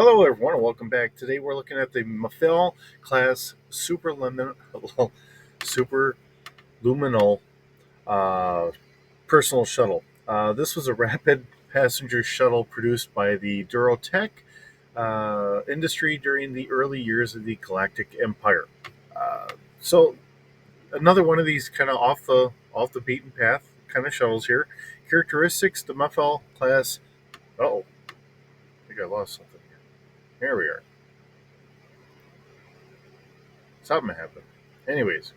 Hello, everyone, and welcome back. Today we're looking at the Mneffe class Superluminal uh, personal shuttle. This was a rapid passenger shuttle produced by the Durotech industry during the early years of the Galactic Empire. Uh, so another one of these kind of off the beaten path kind of shuttles here. Characteristics: the Mneffe class. Oh, I think I lost something here. There we are. Something happened. Anyways,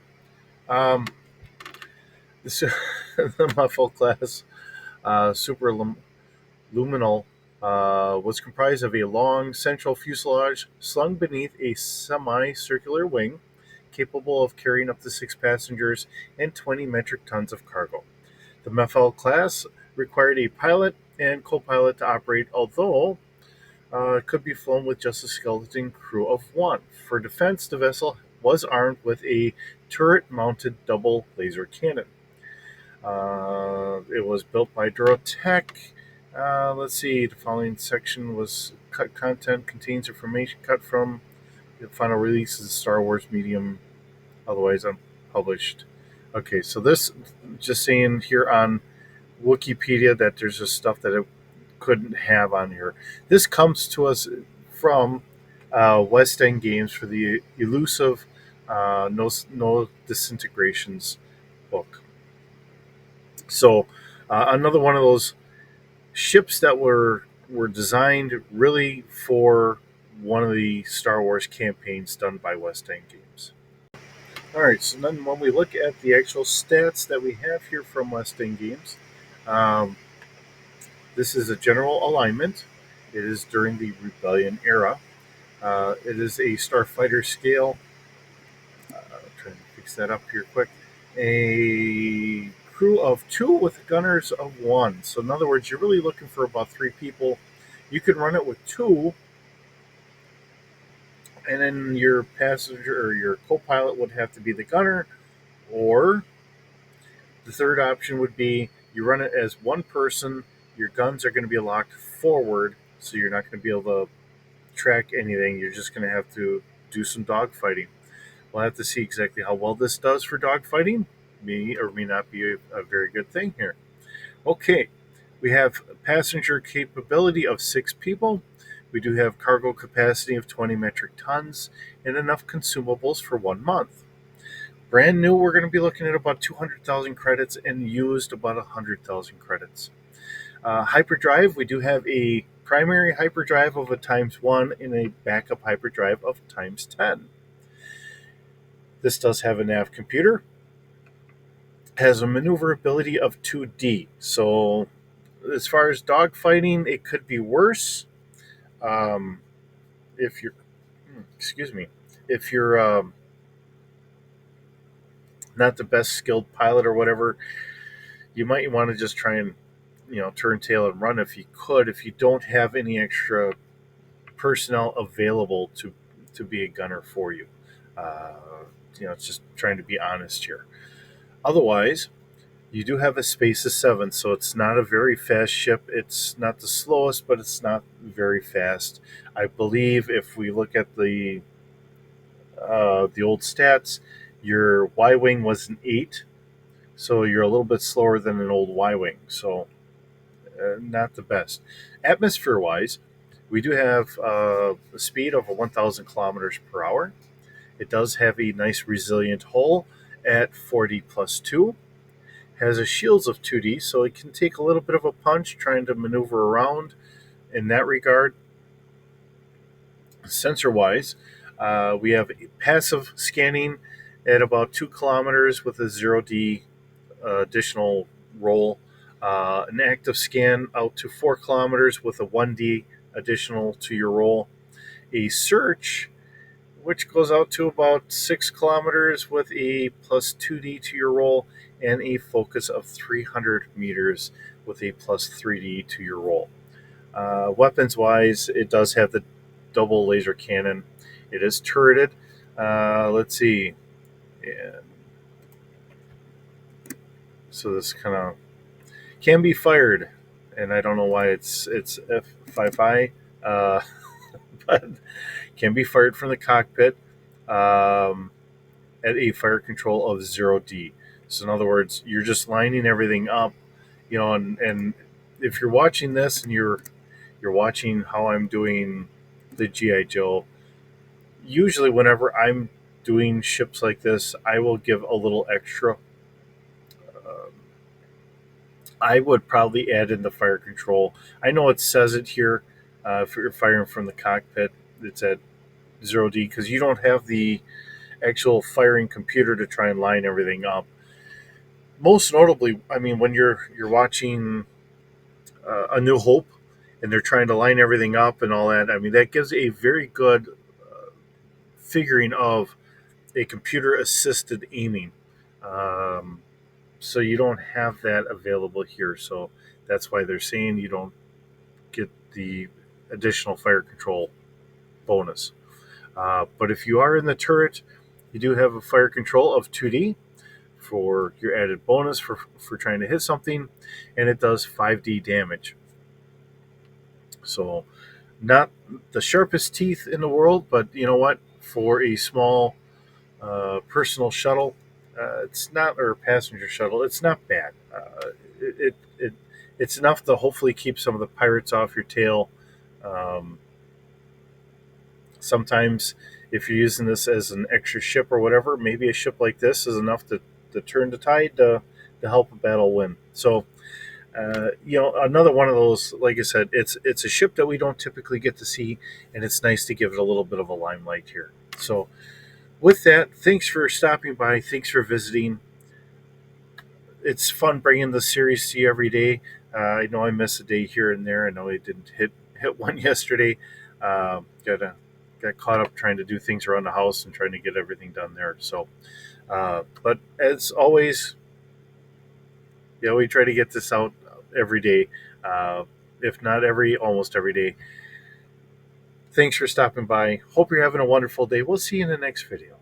um, this, the Muffle class Superluminal was comprised of a long central fuselage slung beneath a semicircular wing, capable of carrying up to six passengers and 20 metric tons of cargo. The Mneffe class required a pilot and co-pilot to operate, although it could be flown with just a skeleton crew of one. For defense, the vessel was armed with a turret-mounted double laser cannon. It was built by Durotech. Let's see. The following section was cut content contains information cut from the final release of the Star Wars medium, otherwise unpublished. Okay, so this just saying here on Wikipedia that there's just stuff that it couldn't have on here. This comes to us from West End Games for the elusive No Disintegrations book. So another one of those ships that were designed really for one of the Star Wars campaigns done by West End Games. All right, so then when we look at the actual stats that we have here from West End Games, um, this is a general alignment. It is during the Rebellion era. It is a starfighter scale. Trying to fix that up here quick. A crew of two with gunners of one. So in other words, you're really looking for about three people. You could run it with two, and then your passenger or your co-pilot would have to be the gunner. Or the third option would be you run it as one person. Your guns are going to be locked forward, so you're not going to be able to track anything. You're just going to have to do some dogfighting. We'll have to see exactly how well this does for dogfighting. May or may not be a very good thing here. Okay, we have passenger capability of six people. We do have cargo capacity of 20 metric tons and enough consumables for 1 month. Brand new, we're going to be looking at about 200,000 credits and used about 100,000 credits. Hyperdrive, we do have a primary hyperdrive of a times 1 and a backup hyperdrive of times 10. This does have a nav computer, has a maneuverability of 2D. So, as far as dogfighting, it could be worse. Um, if you're, excuse me, if you're not the best skilled pilot or whatever, you might want to just try and turn tail and run if you could. If you don't have any extra personnel available to be a gunner for you, uh, it's just trying to be honest here. Otherwise, you do have a space of 7, so it's not a very fast ship. It's not the slowest, but it's not very fast. I believe if we look at the old stats, your Y wing was an 8, so you're a little bit slower than an old Y wing. So not the best. Atmosphere wise, we do have a speed of 1,000 kilometers per hour. It does have a nice resilient hull at 40 plus 2. Has a shields of 2D, so it can take a little bit of a punch trying to maneuver around in that regard. Sensor wise, we have passive scanning at about 2 kilometers with a 0D additional roll. An active scan out to 4 kilometers with a 1D additional to your roll. A search, which goes out to about 6 kilometers with a plus 2D to your roll, and a focus of 300 meters with a plus 3D to your roll. Weapons wise, it does have the double laser cannon. It is turreted. Let's see. Yeah. So this kind of can be fired, and I don't know why it's F5I, can be fired from the cockpit at a fire control of 0D. So in other words, you're just lining everything up, and if you're watching this and you're watching how I'm doing the GI Joe, usually whenever I'm doing ships like this, I will give a little extra. Um, I would probably add in the fire control. I know it says it here. If you're firing from the cockpit, it's at 0D because you don't have the actual firing computer to try and line everything up. Most notably, I mean, when you're watching A New Hope and they're trying to line everything up and all that, I mean, that gives a very good figuring of a computer assisted aiming. Um, so you don't have that available here. So that's why they're saying you don't get the additional fire control bonus. But if you are in the turret, you do have a fire control of 2D for your added bonus for trying to hit something, and it does 5D damage. So, not the sharpest teeth in the world, but you know what? For a small personal shuttle, it's not, or passenger shuttle, it's not bad. It's enough to hopefully keep some of the pirates off your tail. Um, Sometimes, if you're using this as an extra ship or whatever, maybe a ship like this is enough to turn the tide to help a battle win. So, another one of those, like I said, it's a ship that we don't typically get to see, and it's nice to give it a little bit of a limelight here. So, with that, thanks for stopping by. Thanks for visiting. It's fun bringing the series to you every day. I know I miss a day here and there. I know I didn't hit one yesterday. Got caught up trying to do things around the house and trying to get everything done there. So, but as always, we try to get this out every day, uh, if not almost every day. Thanks for stopping by. Hope you're having a wonderful day. We'll see you in the next video.